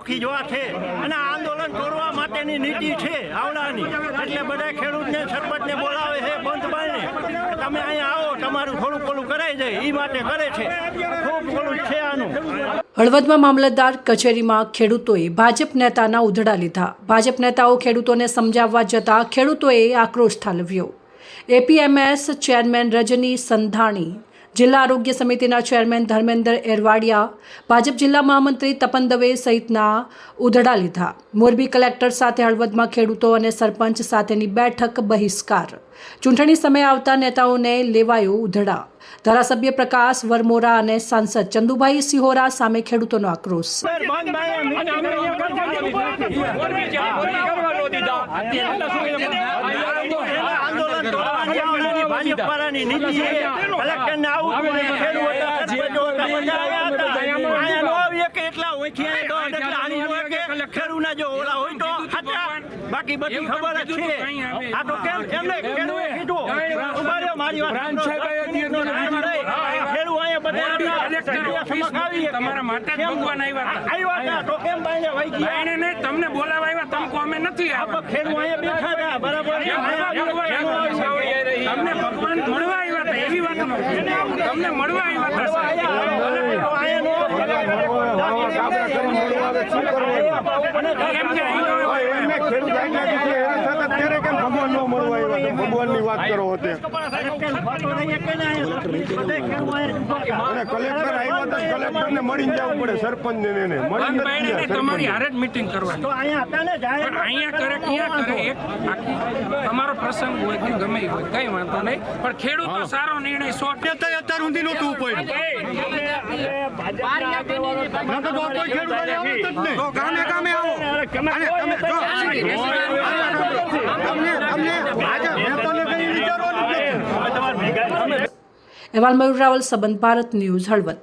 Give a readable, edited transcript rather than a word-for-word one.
નોખી જોવા છે અને આંદોલન તોડવા માટેની નીતિ છે આવડાની, એટલે બધા ખેડૂતને સરપંચને બોલાવે છે બંધ બાઈને તમે અહીંયા આવો, તમારું થોડું પેલું કરાઈ જાય એ માટે કરે છે. ખૂબ પેલું છે આનું. હળવદમાં મામલતદાર કચેરીમાં ખેડૂતોએ ભાજપ નેતાના ઉધડા લીધા. ભાજપ નેતાઓ ખેડૂતોને સમજાવવા જતા ખેડૂતોએ આક્રોશ ઠાલવ્યો. એપીએમએસ ચેરમેન રજની સંધાણી, જિલ્લા આરોગ્ય સમિતિના ચેરમેન ધર્મેન્દ્ર એરવાડિયા, ભાજપ જિલ્લા મહામંત્રી તપન દવે સહિતના ઉધડા લીધા. મોરબી કલેક્ટર સાથે હળવદમાં ખેડૂતો અને સરપંચ સાથેની બેઠક બહિષ્કાર. ચૂંટણી સમયે આવતા નેતાઓને લેવાયો ઉધડા. ધારાસભ્ય પ્રકાશ વરમોરા અને સાંસદ ચંદુભાઈ સિહોરા સામે ખેડૂતોનો આક્રોશ. ભાજપની નીતિ છે. કલેક્ટરને આવું એટલા ખેડૂતના જો ઓલા હોય તો બાકી બધી ખબર જ છે. આ તો કેમ એમને ખેડૂએ કીધું ઉભા રહ્યો મારી વાત તમારા માટે ભગવાન આવ્યા તો કેમ બાઈને વહી ગયા નહીં, તમને બોલાવા આવ્યા, તમે કોમે નથી ખેડૂત અહીંયા બેઠા હતા બરાબર. તમને ભગવાન મળવા આવ્યા હતા એવી વાત તમને મળવા આવ્યા ભગવાનની વાત કરો હોતે કલેક્ટર આવ્યા હતા, કલેક્ટરને મળીને જવું પડે, સરપંચ ને તમારી હારે જ મીટિંગ કરવાની. અહીંયા કરે ક્યાં કરે, એક તમારો પ્રસંગ હોય કે ગમે હોય કઈ વાંધો નહીં, પણ ખેડૂતો સારો નિર્ણય 100% અત્યાર સુધી નહોતું પડ્યું. ગામે ગામે આવો અહેવાલ મયુર રાવલ, સંબંધ ભારત ન્યૂઝ, હળવદ.